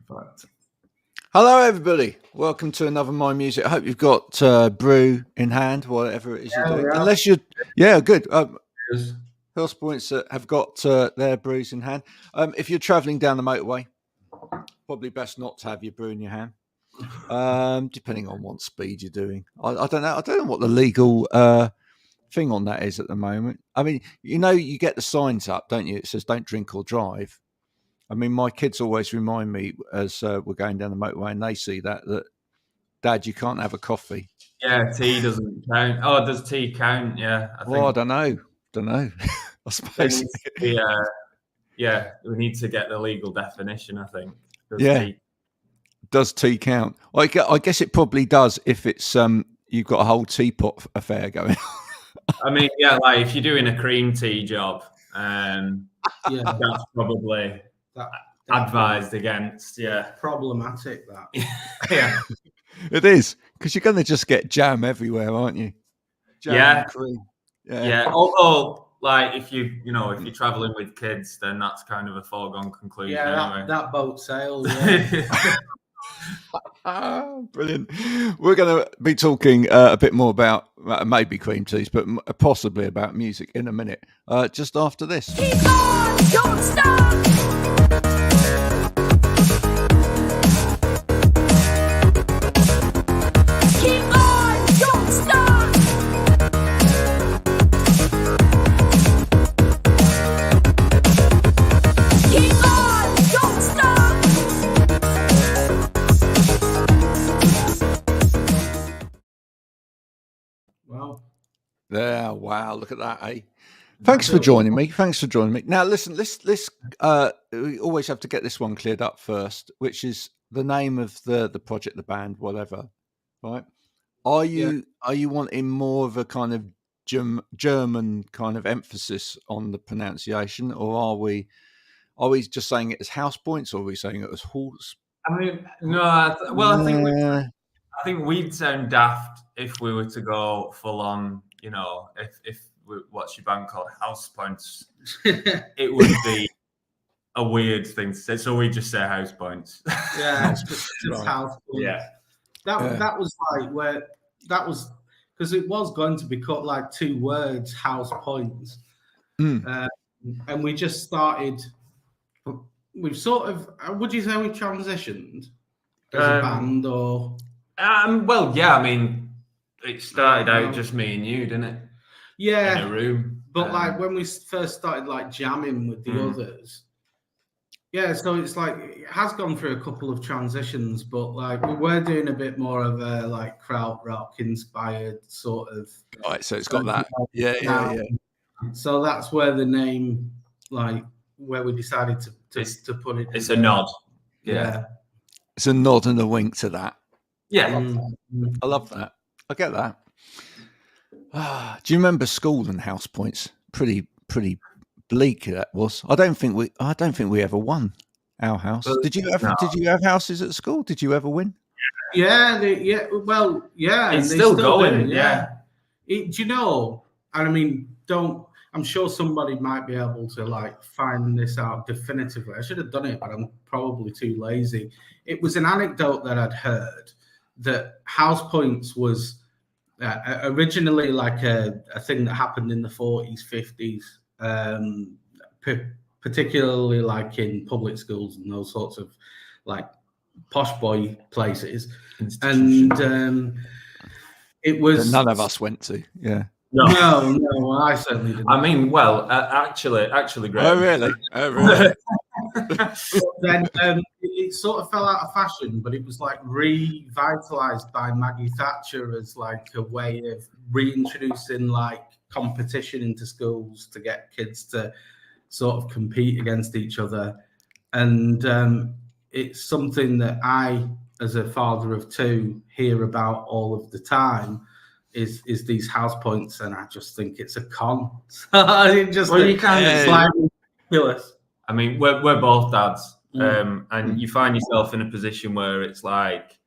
Perfect. Hello, everybody. Welcome to another My Music. I hope you've got brew in hand, whatever it is you're doing. Unless you're, good. Hauspoints have got their brews in hand. If you're travelling down the motorway, probably best not to have your brew in your hand, depending on what speed you're doing. I don't know. I don't know what the legal thing on that is at the moment. I mean, you get the signs up, don't you? It says don't drink or drive. I mean, my kids always remind me as we're going down the motorway and they see that, Dad, you can't have a coffee. Yeah, tea doesn't count. Oh, does tea count? Yeah, I don't know. I suppose. We need to get the legal definition, I think. Does tea count? I guess it probably does if it's you've got a whole teapot affair going on. I mean, like if you're doing a cream tea job, that's probably advised against. Yeah, problematic that. Yeah, it is, because you're going to just get jam everywhere, aren't you? Jam and cream. Yeah. Although, like if you're traveling with kids, then that's kind of a foregone conclusion. Yeah, anyway. that boat sails. Yeah. Brilliant. We're going to be talking a bit more about maybe cream teas, but possibly about music in a minute. Just after this. Keep on, don't stop. Keep on, don't stop. Keep on, don't stop. Wow. Yeah, wow, look at that, eh? Thanks for joining me. Now, listen, let's we always have to get this one cleared up first, which is the name of the project, the band, whatever, right? Are you wanting more of a kind of German kind of emphasis on the pronunciation, or are we just saying it as Hauspoints, or are we saying it as Horse? I mean, no. I think we'd sound daft if we were to go full on. If what's your band called? Hauspoints. It would be a weird thing to say. So we just say Hauspoints. Yeah, just Hauspoints. Yeah. That was because it was going to be cut like two words, Hauspoints. And we just started. We've sort of. Would you say we transitioned as a band, or? Well, yeah. I mean, it started out just me and you, didn't it? Yeah. In a room. But like when we first started like jamming with the others. Yeah, so it's like it has gone through a couple of transitions, but like we were doing a bit more of a like krautrock inspired sort of. Right, so it's got that. Yeah. So that's where the name, like, where we decided to put it. It's a nod. Yeah. It's a nod and a wink to that. Yeah. I love that. I get that. Do you remember school and Hauspoints? Pretty bleak that was. I don't think we ever won our house. Did you have houses at school? Did you ever win? Yeah. Well, yeah. It's still going. Yeah. Do you know? And I mean, I'm sure somebody might be able to like find this out definitively. I should have done it, but I'm probably too lazy. It was an anecdote that I'd heard that Hauspoints was originally like a thing that happened in the 40s, 50s, particularly like in public schools and those sorts of like posh boy places. And it was... None of us went to, yeah. No, I certainly didn't. I mean, well, actually, great. Oh, really? Then it sort of fell out of fashion, but it was like revitalized by Maggie Thatcher as like a way of reintroducing like competition into schools to get kids to sort of compete against each other. And it's something that I, as a father of two, hear about all of the time. Is these Hauspoints, and I just think it's a con. You kind of slightly ridiculous. I mean, we're both dads, and you find yourself in a position where it's like,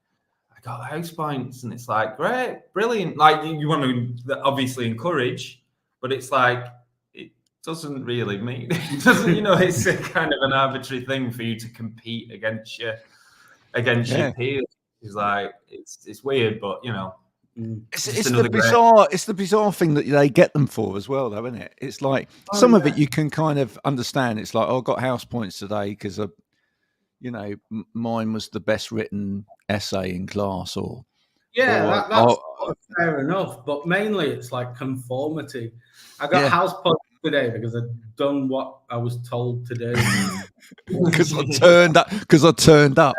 I got Hauspoints, and it's like, great, brilliant. Like you want to obviously encourage, but it's like it doesn't really mean it doesn't. It's a kind of an arbitrary thing for you to compete against against your peers. It's like it's weird, but you know, it's the bizarre thing that they get them for as well, though, isn't it? It's like some of it you can kind of understand. It's like, I got house points today because mine was the best written essay in class, or that's fair enough. But mainly it's like conformity. I got house points today because I'd done what I was told to do. Because I turned up.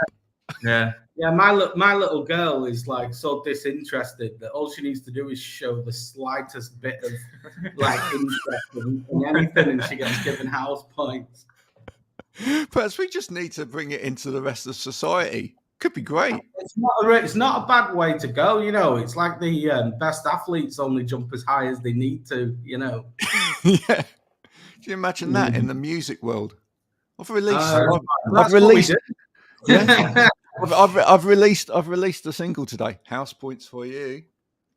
Yeah. Yeah, my little girl is like so disinterested that all she needs to do is show the slightest bit of like interest in anything, and she gets given house points. Perhaps we just need to bring it into the rest of society. Could be great. It's not a bad way to go, you know. It's like the best athletes only jump as high as they need to, you know. Yeah. Do you imagine that in the music world? I've released. I've released a single today. House points for you.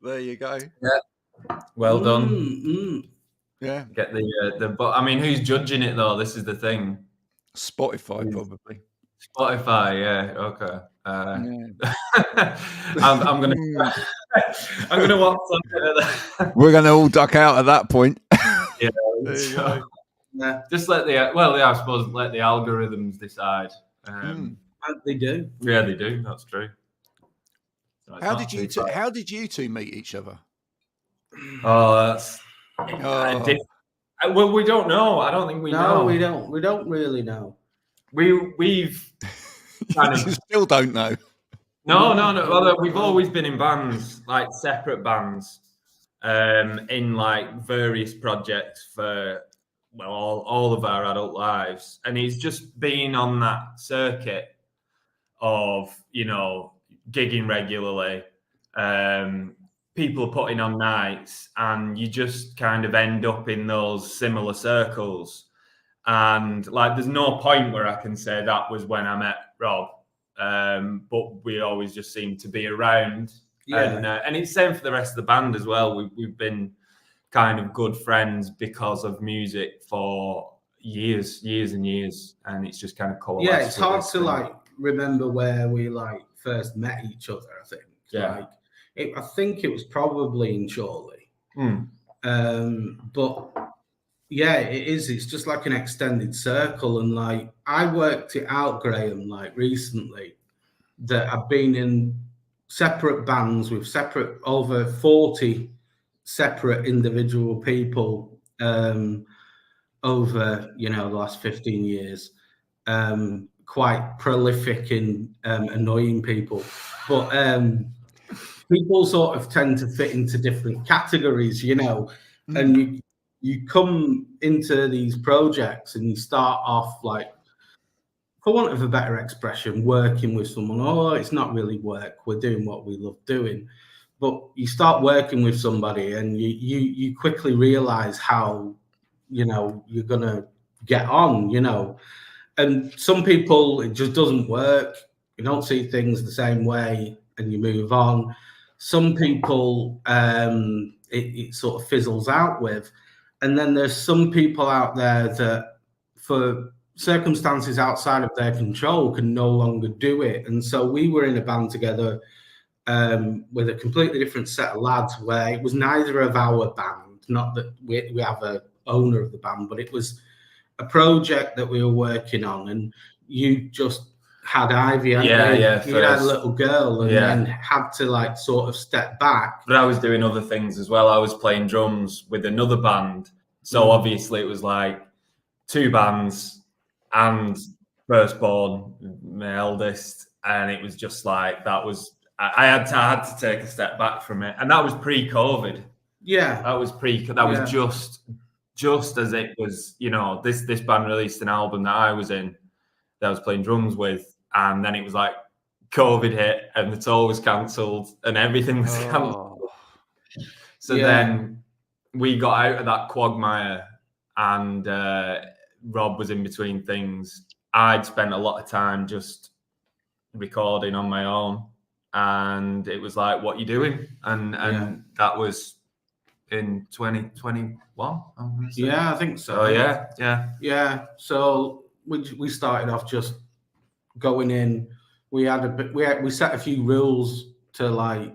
There you go. Yeah. Well done. Yeah. Get but I mean, who's judging it though? This is the thing. Spotify, probably. Spotify, yeah. Okay. I'm gonna watch something. We're gonna all duck out at that point. Yeah. Yeah. Just let I suppose let the algorithms decide. They do. Yeah, they do. That's true. So how did you two meet each other? Oh, well, we don't know. I don't think we know. No, we don't really know. We've kind of you still don't know. No. Well, we've always been in bands, like separate bands, in like various projects for all of our adult lives, and it's just been on that circuit of gigging regularly, people putting on nights, and you just kind of end up in those similar circles. And like, there's no point where I can say that was when I met Rob, but we always just seem to be around. Yeah. And it's the same for the rest of the band as well. We've been kind of good friends because of music for years and years, and it's just kind of coalesced. Yeah, it's hard to like remember where we like first met each other. I think. Yeah. I think it was probably in Chorley. But yeah, it is. It's just like an extended circle, and like I worked it out, Graham, like recently, that I've been in separate bands with over 40 separate individual people over the last 15 years. Quite prolific in annoying people, but people sort of tend to fit into different categories, and you come into these projects and you start off like, for want of a better expression, working with someone. Oh, it's not really work. We're doing what we love doing. But you start working with somebody and you quickly realize how, you're going to get on, And some people, it just doesn't work. You don't see things the same way and you move on. Some people, it sort of fizzles out with. And then there's some people out there that, for circumstances outside of their control, can no longer do it. And so we were in a band together with a completely different set of lads, where it was neither of our band, not that we have a owner of the band, but it was a project that we were working on, and you just had Ivy, you had a little girl, and then had to like sort of step back. But I was doing other things as well. I was playing drums with another band, so obviously it was like two bands and firstborn, my eldest, and it was just like that was. I had to take a step back from it, and that was pre-COVID. Yeah, that was was just as it was. This band released an album that I was in, that I was playing drums with, and then it was like COVID hit, and the tour was cancelled, and everything was cancelled. So then we got out of that quagmire, and Rob was in between things. I'd spent a lot of time just recording on my own. And it was like, what you doing? And that was in 2021. Yeah, I think so. Oh, yeah. So we started off just going in, we set a few rules to like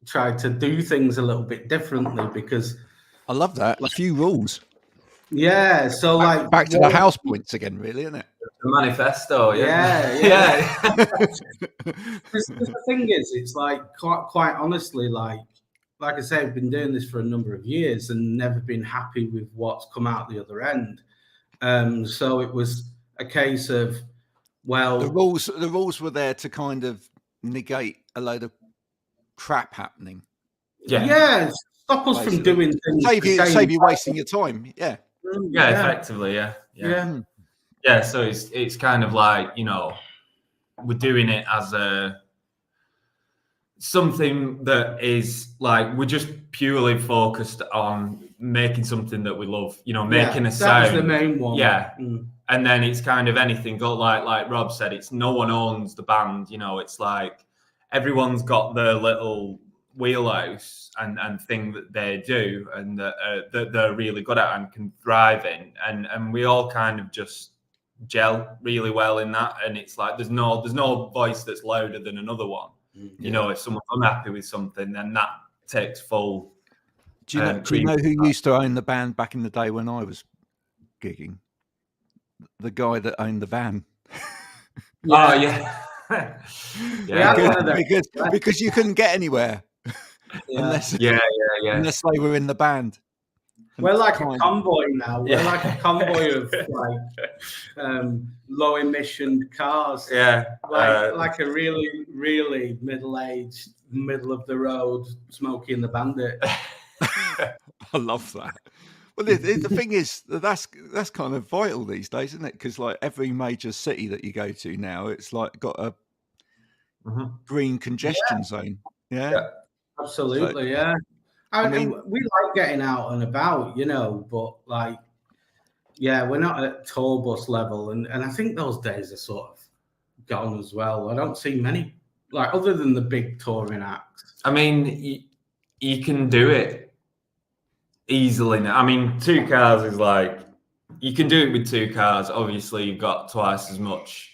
try to do things a little bit differently because I love that. A few rules. Yeah, so like back to the Hauspoints again, really, isn't it? The manifesto, yeah. The thing is, it's like quite honestly, like I say, I've been doing this for a number of years and never been happy with what's come out the other end. So it was a case of, well, the rules were there to kind of negate a load of crap happening. Yeah, stop us from doing things. Save you wasting your time. Yeah. Yeah, effectively, yeah. So it's kind of like, you know, we're doing it as something that is like we're just purely focused on making something that we love. You know, making a sound. That was the main one. Yeah. And then it's kind of anything. Go like Rob said, it's no one owns the band. You know, it's like everyone's got their little wheelhouse and thing that they do and that they're really good at and can thrive in, and we all kind of just gel really well in that. And it's like there's no voice that's louder than another one. You know, if someone's unhappy with something, then that takes full. Do you know who used to own the band back in the day when I was gigging? The guy that owned the van. Yeah. Because you couldn't get anywhere unless they were in the band. We're like a convoy now. We're like a convoy of like low emission cars. Like a really, really middle-aged, middle of the road Smokey and the Bandit. I love that. Well, the thing is that's kind of vital these days, isn't it? Because like every major city that you go to now, it's like got a green congestion zone. Yeah, absolutely. So, I mean, we like getting out and about, you know, but like, we're not at tour bus level, and I think those days are sort of gone as well. I don't see many, like, other than the big touring acts. I mean, you can do it easily now. I mean, 2 cars is like, you can do it with 2 cars. Obviously, you've got twice as much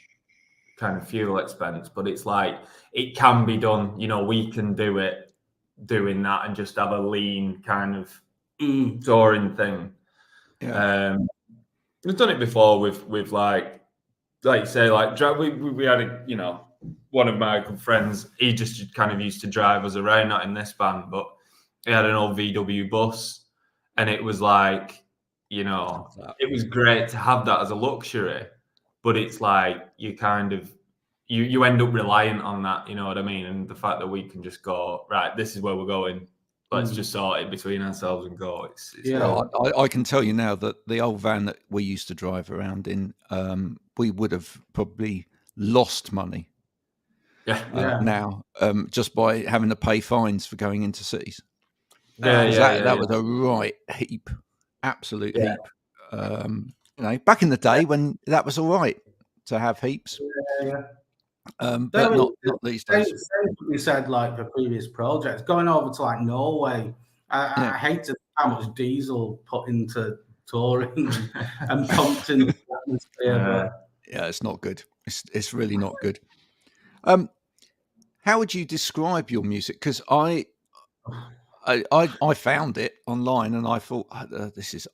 kind of fuel expense, but it's like, it can be done. You know, we can do it doing that and just have a lean kind of touring thing. We've done it before with like you say, like we had a, you know, one of my good friends, he just kind of used to drive us around, not in this band, but he had an old VW bus, and it was like, you know, it was great to have that as a luxury, but it's like you kind of you end up reliant on that, you know what I mean? And the fact that we can just go, right, this is where we're going, let's just sort it between ourselves and go. I can tell you now that the old van that we used to drive around in, we would have probably lost money now just by having to pay fines for going into cities. That was a right heap, absolute heap. You know, back in the day when that was all right to have heaps. But not these days. We said like for previous projects, going over to like Norway. I hate to how much diesel put into touring and pumped in the atmosphere. Yeah, it's not good. It's really not good. How would you describe your music? Because I found it online and I thought I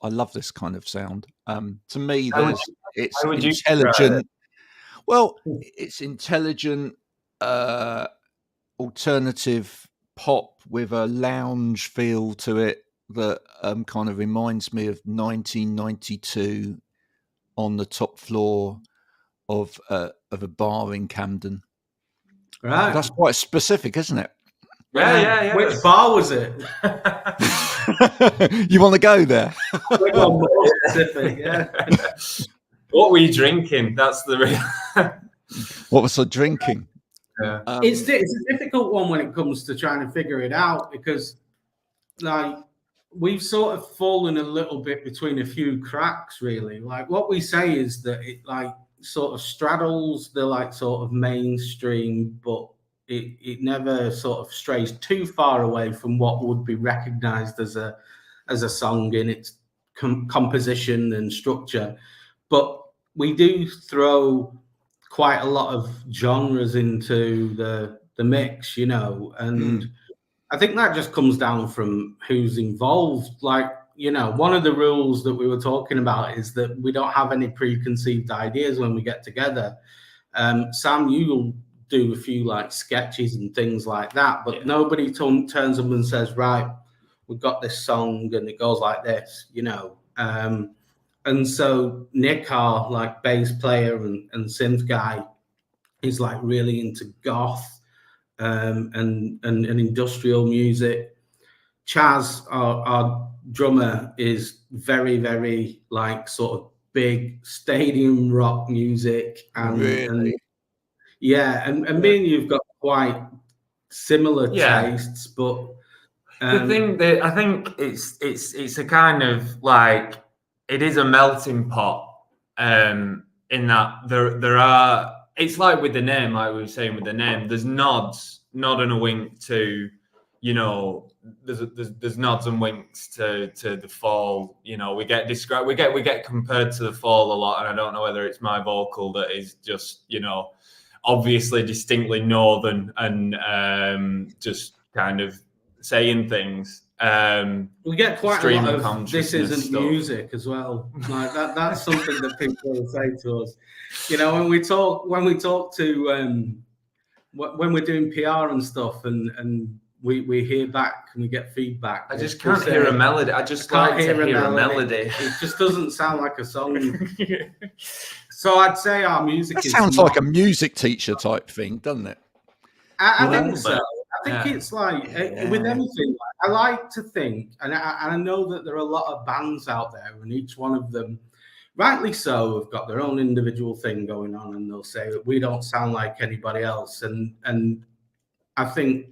love this kind of sound. To me, it's intelligent. Well, it's intelligent, alternative pop with a lounge feel to it that kind of reminds me of 1992 on the top floor of a bar in Camden. Right, that's quite specific, isn't it? Yeah. Which bar was it? You want to go there? More specific, What were you drinking? That's the real. What was I drinking? It's a difficult one when it comes to trying to figure it out, because like we've sort of fallen a little bit between a few cracks, really. Like what we say is that it like sort of straddles the like sort of mainstream, but it never sort of strays too far away from what would be recognized as a song in its composition and structure. But we do throw quite a lot of genres into the mix, you know, and I think that just comes down from who's involved. Like, you know, one of the rules that we were talking about is that we don't have any preconceived ideas when we get together. Sam, you'll do a few like sketches and things like that, but nobody turns up and says, right, we've got this song and it goes like this, you know. And so Nick, our like bass player and synth guy, is like really into goth and industrial music. Chaz, our drummer, is very, very like sort of big stadium rock music, and Really? and me and you've got quite similar tastes, but the thing that I think it's a kind of like, it is a melting pot, in that there are, it's like with the name, like we were saying with the name, there's nod and a wink to, you know, there's nods and winks to the Fall. You know, we get compared to the Fall a lot, and I don't know whether it's my vocal that is just, you know, obviously distinctly northern and just kind of saying things. We get quite a lot of "this isn't stuff. Music" as well. Like that's something that people will say to us. You know, when we talk to when we're doing PR and stuff, and we hear back and we get feedback. I just can't hear a melody. I just like to hear a melody. It just doesn't sound like a song. So I'd say our music sounds like a music teacher type thing, doesn't it? I think so. I think it's like with anything. I like to think, and I know that there are a lot of bands out there, and each one of them, rightly so, have got their own individual thing going on, and they'll say that we don't sound like anybody else. And I think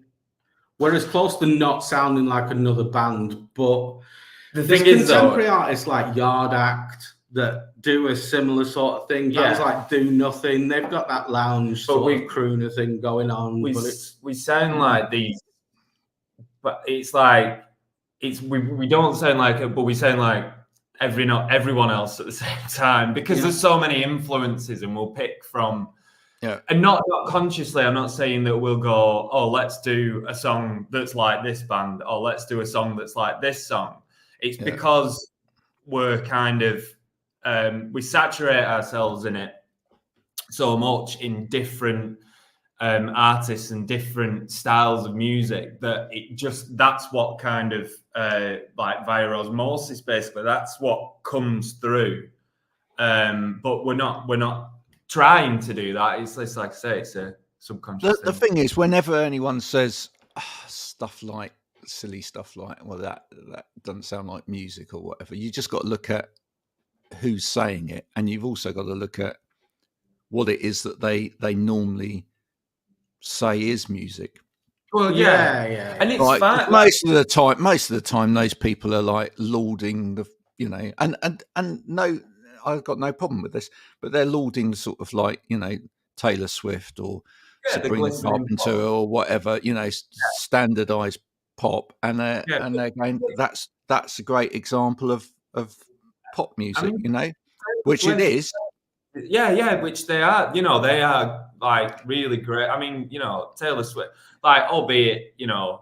we're as close to not sounding like another band, but the thing is, contemporary artists like Yard Act that do a similar sort of thing. Bands like Do Nothing, they've got that lounge sort of crooner thing going on. We sound like these, but it's like we don't sound like it, but we sound like everyone else at the same time, because there's so many influences, and we'll pick from. Yeah, and not consciously. I'm not saying that we'll go, oh, let's do a song that's like this band, or let's do a song that's like this song. It's because we're kind of we saturate ourselves in it so much in different artists and different styles of music that that's what kind of like via osmosis, basically, that's what comes through. But we're not trying to do that. It's like I say, it's a subconscious the thing is, whenever anyone says stuff like silly stuff like, well, that doesn't sound like music or whatever, you just got to look at who's saying it, and you've also got to look at what it is that they normally say is music. Well, yeah. And it's like, fine. Most of the time those people are like lauding the, you know, and no, I've got no problem with this, but they're lauding sort of like, you know, Taylor Swift or Sabrina Carpenter or whatever, you know, standardized pop, and they're going, that's a great example of pop music, I mean, you know, which it is. Yeah, which they are, you know, they are like really great. I mean, you know, Taylor Swift, like, albeit, you know,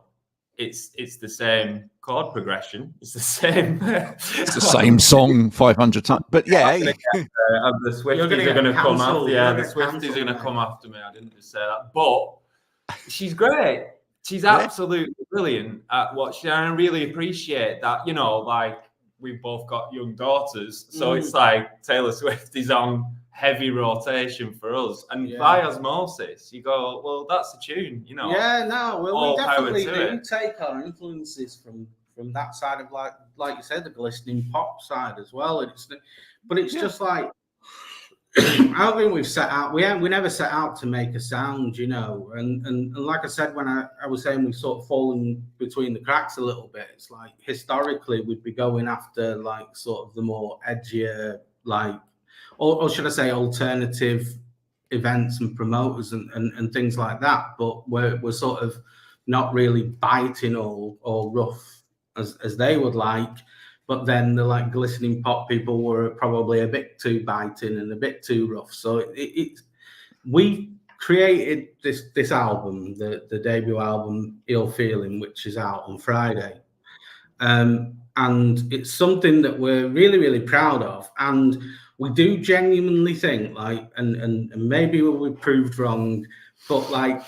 it's the same chord progression, it's the same song 500 times, but yeah. The Swifties are going to come after. Yeah, the Swifties are going to come after me. I didn't just say that, but she's great. She's absolutely brilliant at what she. And I really appreciate that. You know, like, we've both got young daughters, so it's like Taylor Swift is on heavy rotation for us, and by osmosis, you go, well, that's a tune, you know. Yeah, no, well, we definitely do take our influences from that side of, like you said, the glistening pop side as well. But it's just like, I don't think we've set out. We never set out to make a sound, you know. And like I said, when I was saying we've sort of fallen between the cracks a little bit. It's like historically we'd be going after like sort of the more edgier, like, or should I say, alternative events and promoters and things like that. But we're sort of not really biting or rough as they would like. But then the like glistening pop people were probably a bit too biting and a bit too rough. So we created this album, the debut album, Ill Feeling, which is out on Friday. And it's something that we're really, really proud of. And we do genuinely think, like, and maybe we proved wrong, but like,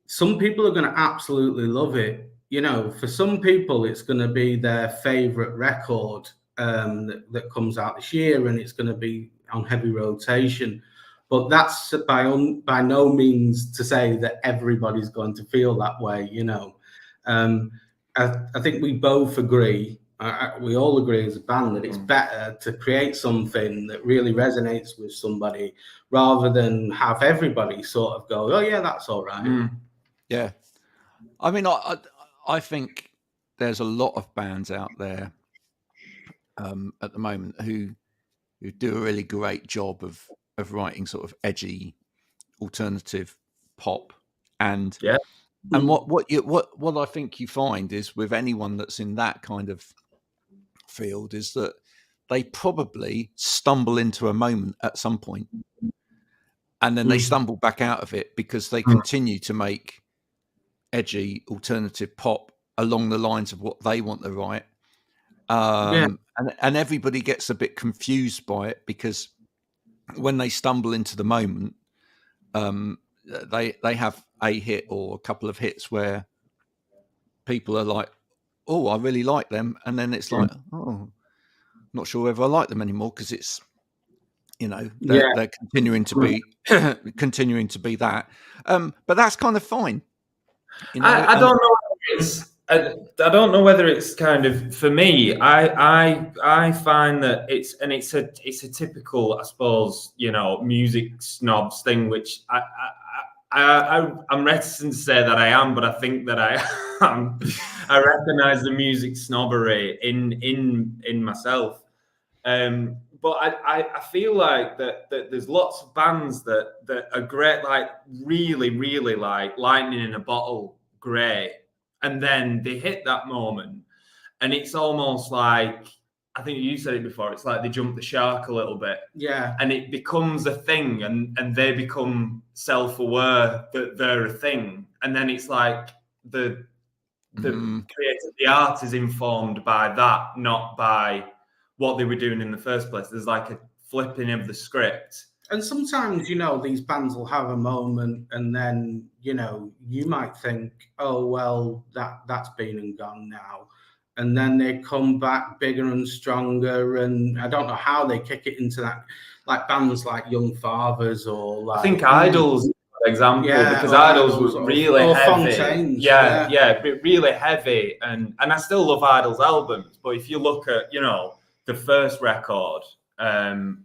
some people are going to absolutely love it. You know, for some people, it's going to be their favorite record that comes out this year, and it's going to be on heavy rotation. But that's by no means to say that everybody's going to feel that way. You know, I think we both agree. We all agree as a band that it's better to create something that really resonates with somebody rather than have everybody sort of go, "Oh yeah, that's all right." Yeah, I mean, I think there's a lot of bands out there at the moment who do a really great job of writing sort of edgy alternative pop, and what I think you find is with anyone that's in that kind of field is that they probably stumble into a moment at some point, and then they stumble back out of it because they continue to make edgy alternative pop along the lines of what they want to write. And everybody gets a bit confused by it because when they stumble into the moment, they have a hit or a couple of hits where people are like, "Oh, I really like them," and then it's like, "Oh, not sure whether I like them anymore," because it's, you know, they're continuing to be continuing to be that. But that's kind of fine. You know, I don't know. I don't know whether it's kind of, for me. I find that it's a typical, I suppose, you know, music snobs thing, which I'm reticent to say that I am, but I think that I am. I recognise the music snobbery in myself. But I feel like that there's lots of bands that are great, like really, really like lightning in a bottle, great. And then they hit that moment, and it's almost like, I think you said it before, it's like they jump the shark a little bit. Yeah. And it becomes a thing, and they become self-aware that they're a thing. And then it's like the creative, the art is informed by that, not by what they were doing in the first place. There's like a flipping of the script. And sometimes, you know, these bands will have a moment, and then, you know, you might think, "Oh well, that's been and gone now," and then they come back bigger and stronger. And I don't know how they kick it into that, like bands like Young Fathers or like, I think Idols, for example, because Idols were really heavy. Fontaines, really heavy, and I still love Idols albums. But if you look at, you know, the first record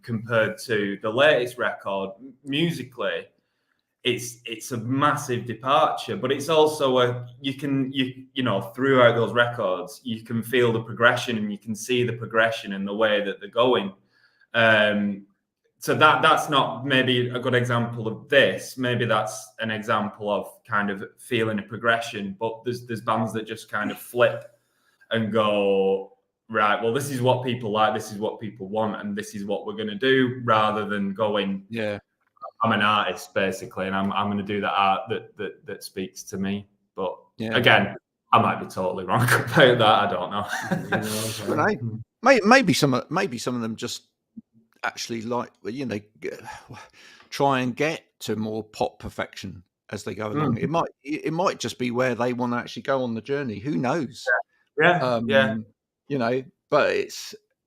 compared to the latest record, musically, it's a massive departure. But it's also you know, throughout those records, you can feel the progression, and you can see the progression in the way that they're going. So that's not maybe a good example of this. Maybe that's an example of kind of feeling a progression. But there's bands that just kind of flip and go, right, well, this is what people like, this is what people want, and this is what we're going to do, rather than going, I'm an artist basically, and I'm going to do the art that speaks to me. But again, I might be totally wrong about that. I don't know. You know, maybe some of them just actually, like, you know, try and get to more pop perfection as they go along. It might just be where they want to actually go on the journey. Who knows? You know, but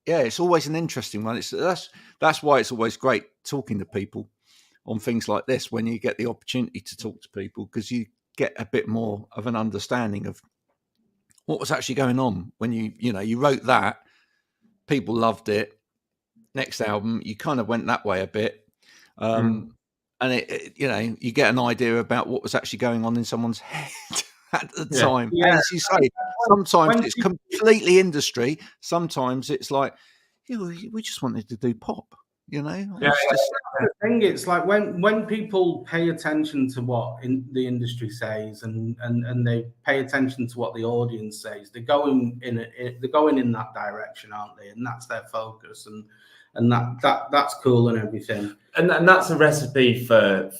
it's always an interesting one. That's why it's always great talking to people on things like this, when you get the opportunity to talk to people, because you get a bit more of an understanding of what was actually going on when you wrote that. People loved it. Next album, you kind of went that way a bit, and you know, you get an idea about what was actually going on in someone's head at the time. As you say, sometimes it's completely industry. Sometimes it's like, we just wanted to do pop. You know, the thing, it's like when people pay attention to what the industry says, and they pay attention to what the audience says, they're going in that direction, aren't they? And that's their focus. and that's cool and everything. And that's a recipe for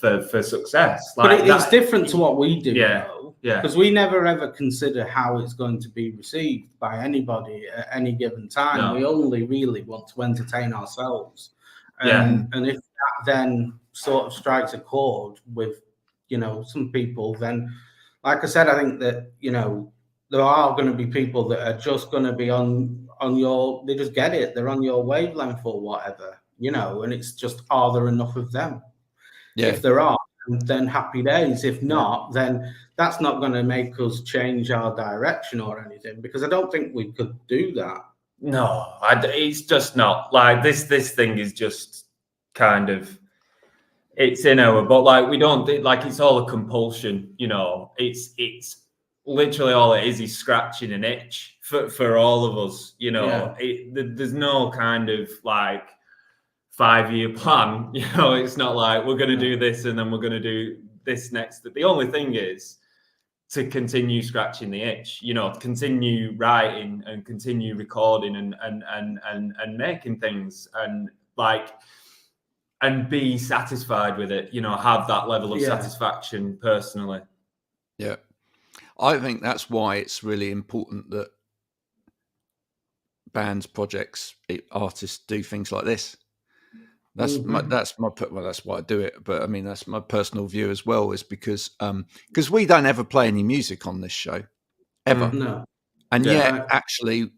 success. Like, but it's different to what we do, though, because we never ever consider how it's going to be received by anybody at any given time. No. We only really want to entertain ourselves, and if that then sort of strikes a chord with, you know, some people, then, like I said, I think that, you know, there are going to be people that are just going to be on your, they just get it, they're on your wavelength or whatever, you know, and it's just, are there enough of them? If there are, then happy days. If not, then that's not going to make us change our direction or anything, because I don't think we could do that. No, it's just not. Like, this thing is just kind of, it's in our, but like, we don't, like, it's all a compulsion, you know. It's literally all it is scratching an itch for all of us, you know. There's no kind of like 5-year plan, you know. It's not like we're going to do this and then we're going to do this next. The only thing is to continue scratching the itch, you know, continue writing and continue recording and making things, and like, and be satisfied with it, you know, have that level of satisfaction personally. Yeah. I think that's why it's really important that bands, projects, artists do things like this. That's that's why I do it. But I mean, that's my personal view as well, is because we don't ever play any music on this show ever. No. And yet, actually,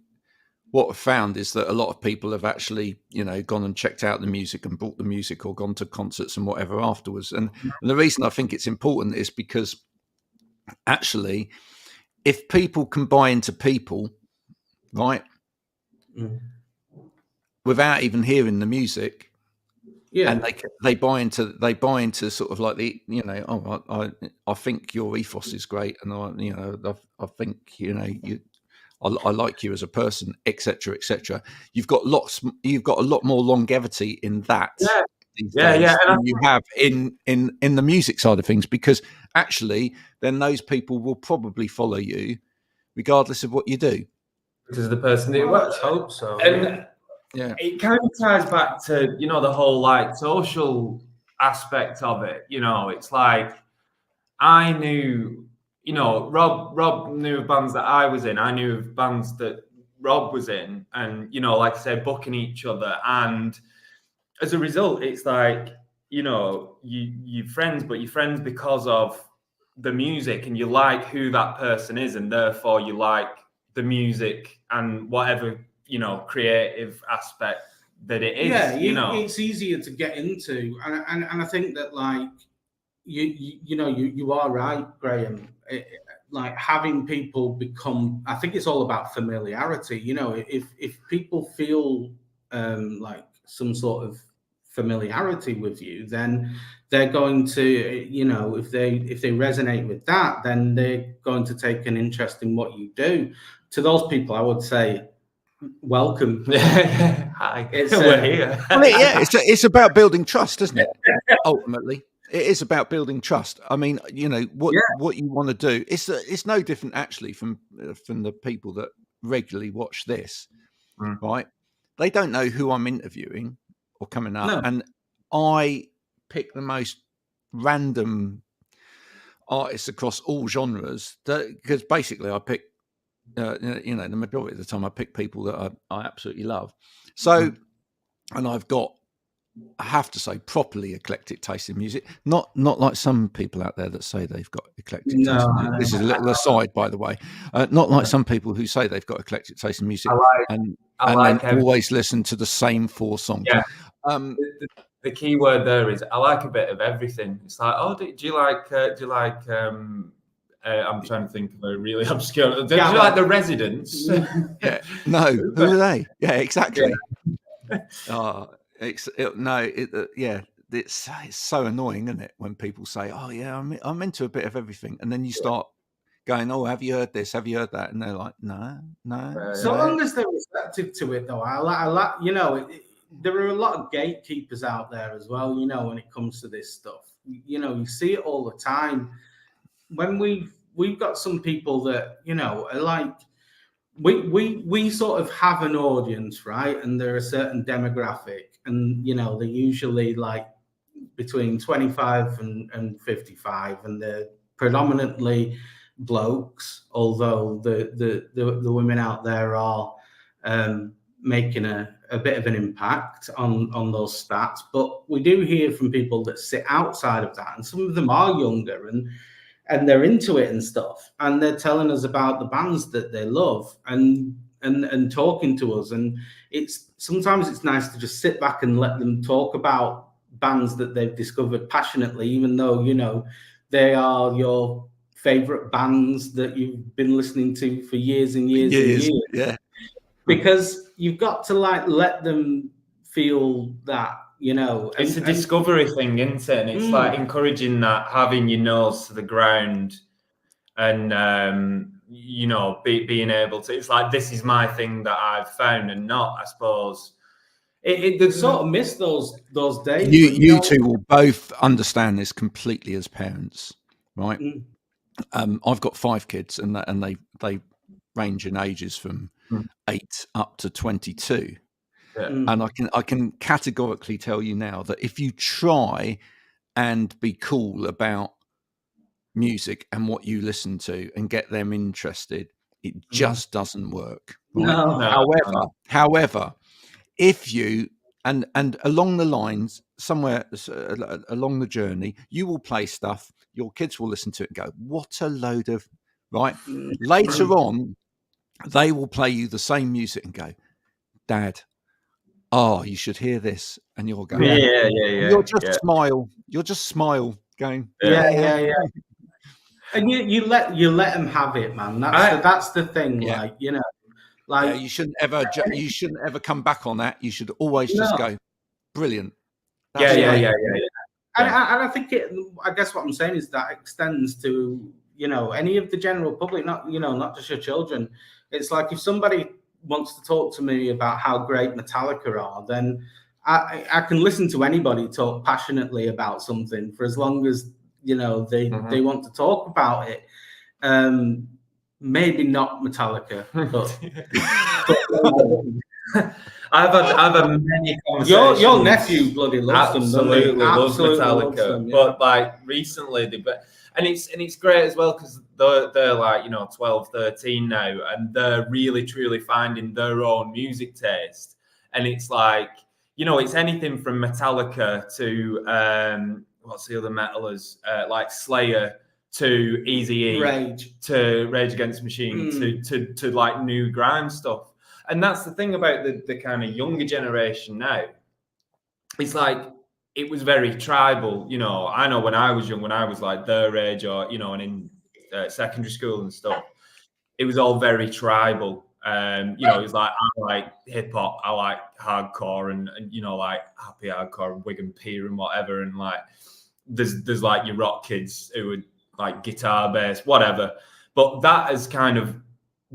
what I've found is that a lot of people have actually, you know, gone and checked out the music and bought the music or gone to concerts and whatever afterwards. And the reason I think it's important is because actually, if people can buy into people, right, without even hearing the music, and they buy into sort of like the, you know, I think your ethos is great, and I think, you know, I like you as a person, etc., etc. You've got a lot more longevity in that. Than you have in the music side of things, because actually then those people will probably follow you regardless of what you do, because the person that let's hope so. And it kind of ties back to, you know, the whole like social aspect of it. You know, it's like, I knew, you know, Rob knew of bands that I was in, I knew of bands that Rob was in, and, you know, like I said, booking each other, and as a result, it's like, you know, you're friends, but you're friends because of the music, and you like who that person is, and therefore you like the music and whatever, you know, creative aspect that it is. Yeah, you know, it's easier to get into, and I think that, like, you know, you are right, Graham. Like, having people become, I think it's all about familiarity. You know, if people feel like some sort of familiarity with you, then they're going to, you know, if they resonate with that, then they're going to take an interest in what you do. To those people, I would say, welcome. Hi, we're here. Well, it's about building trust, isn't it? Ultimately, it is about building trust. I mean, you know, what you want to do. It's no different actually from the people that regularly watch this, right? They don't know who I'm interviewing or coming up, and I pick the most random artists across all genres, because basically I pick, you know, the majority of the time I pick people that I absolutely love. So, and I've got, I have to say, properly eclectic taste in music. Not like some people out there that say they've got eclectic taste in music. This is a little aside, by the way. Not like some people who say they've got eclectic taste in music and always listen to the same 4 songs. Yeah. The key word there is, I like a bit of everything. It's like, oh, do you like I'm trying to think of a really obscure. Do you like The Residents? No, who are they? Yeah, exactly. It's so annoying, isn't it, when people say, "Oh yeah, I'm into a bit of everything," and then you start going, "Oh, have you heard this? Have you heard that?" And they're like, "No." So long as they're receptive to it, though, I like, you know, there are a lot of gatekeepers out there as well. You know, when it comes to this stuff, you know, you see it all the time. When we've got some people that, you know, are like, we sort of have an audience, right? And they're a certain demographic, and they're usually like between 25 and 55, and they're predominantly blokes, although the women out there are making a bit of an impact on those stats. But we do hear from people that sit outside of that, and some of them are younger and they're into it and stuff, and they're telling us about the bands that they love and talking to us. And sometimes it's nice to just sit back and let them talk about bands that they've discovered passionately, even though they are your favorite bands that you've been listening to for years and years and years. Yeah, because you've got to let them feel that. It's a discovery thing, isn't it? And it's like encouraging that, having your nose to the ground, and being able to. It's like, this is my thing that I've found, and not, I suppose. They sort of miss those days. You two will both understand this completely as parents, right? I've got 5 kids, and they range in ages from 8 up to 22. Yeah. And I can categorically tell you now that if you try and be cool about music and what you listen to and get them interested, it just doesn't work. Right? No. However, if you and along the lines, somewhere along the journey, you will play stuff, your kids will listen to it and go, what a load of, right? Later on, they will play you the same music and go, Dad, oh, you should hear this. And you'll go, yeah. You'll just smile going, yeah. And you let them have it, man. That's the thing. Yeah. Like, you shouldn't ever come back on that. You should always just go, brilliant. Yeah. And I think I guess what I'm saying is that extends to any of the general public, not just your children. It's like, if somebody wants to talk to me about how great Metallica are, then I can listen to anybody talk passionately about something for as long as they want to talk about it. Maybe not Metallica, but I've had many conversations. Your nephew bloody loves them. Absolutely loves Metallica. Loves them, yeah. But like recently, and it's great as well, because they're like 12, 13 now, and they're really truly finding their own music taste. And it's like, it's anything from Metallica to what's the other metalers, like Slayer, to Eazy-E, to Rage Against the Machine, to like new grime stuff. And that's the thing about the kind of younger generation now. It's like, it was very tribal. I know when I was young, when I was like their age, or and in secondary school and stuff, it was all very tribal. It was like, I like hip hop, I like hardcore, and like happy hardcore, Wig and Peer and whatever. And like, there's like your rock kids who would like guitar, bass, whatever. But that has kind of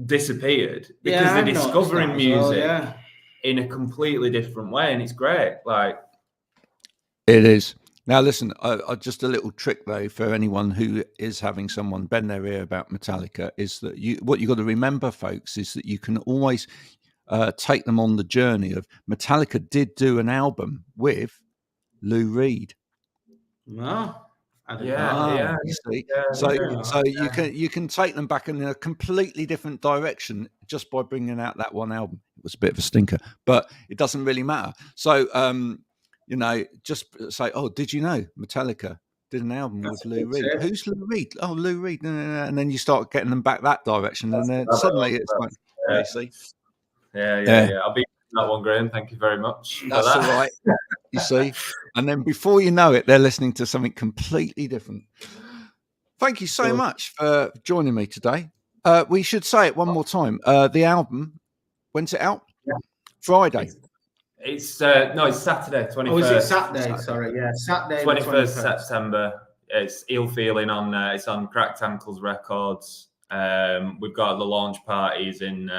disappeared because they're discovering music in a completely different way, and it's great. Like, it is. Now, listen, just a little trick though for anyone who is having someone bend their ear about Metallica is that what you got to remember, folks, is that you can always take them on the journey of Metallica did do an album with Lou Reed. No. You see, so you can take them back in a completely different direction just by bringing out that one album. It was a bit of a stinker, but it doesn't really matter. So just say, oh, did you know Metallica did an album with Lou Reed? Who's Lou Reed? Oh, Lou Reed. And then you start getting them back that direction, and then suddenly it's like, you see. Yeah. I'll be that one, Graham. Thank you very much. That's all right. You see, and then before you know it, they're listening to something completely different. Thank you so much for joining me today. We should say it one more time. The album, when's it out? Friday. It's Saturday, 21st. Oh, is it Saturday? Sorry, yeah, Saturday, 21st September. It's Ill Feeling on. It's on Cracked Ankles Records. We've got the launch parties in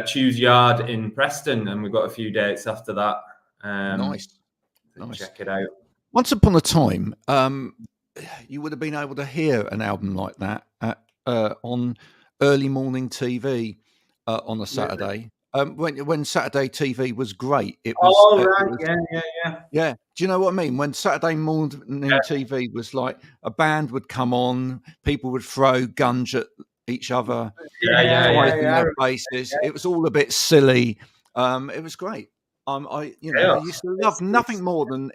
Choose Yard in Preston, and we've got a few dates after that. Nice. Check it out. Once upon a time, you would have been able to hear an album like that on early morning TV on a Saturday. When Saturday TV was great, it was. Oh right, Yeah. Do you know what I mean? When Saturday morning TV was like a band would come on, people would throw guns at each other, in their faces. It was all a bit silly. It was great. I used to love nothing more than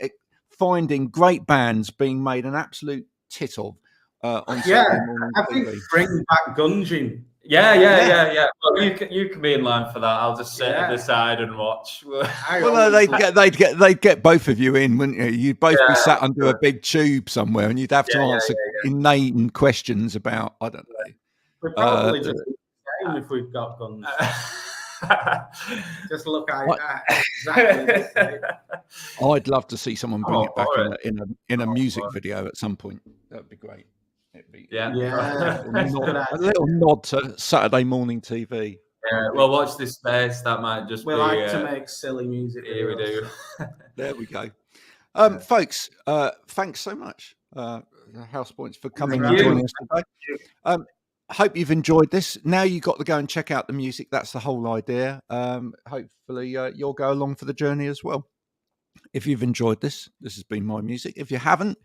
finding great bands being made an absolute tit of on Saturday morning I TV. think bring back gunging. Yeah. Well, you can be in line for that. I'll just sit at the side and watch. Well, they'd get both of you in, wouldn't you? You'd both be sat under a big tube somewhere, and you'd have to answer inane questions about, I don't know. We'd probably just do the same if we've got guns. Just look exactly the same. I'd love to see someone bring it back in a music video at some point. That'd be great. It'd be a little nod to Saturday morning TV. Yeah, well, watch this space. That might just we like to make silly music. Here we do. There we go. Folks, thanks so much, Hauspoints, for coming and joining us today. Hope you've enjoyed this. Now you've got to go and check out the music. That's the whole idea. Hopefully you'll go along for the journey as well. If you've enjoyed this has been my music. If you haven't,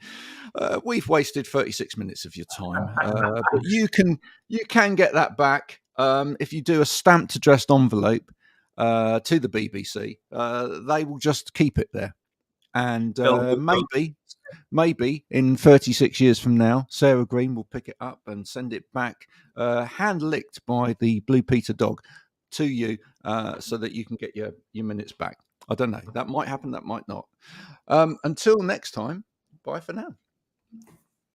we've wasted 36 minutes of your time. But you can get that back if you do a stamped addressed envelope to the BBC. They will just keep it there. And maybe in 36 years from now, Sarah Green will pick it up and send it back, hand licked by the Blue Peter dog, to you, so that you can get your minutes back. I don't know. That might happen. That might not. Until next time, bye for now.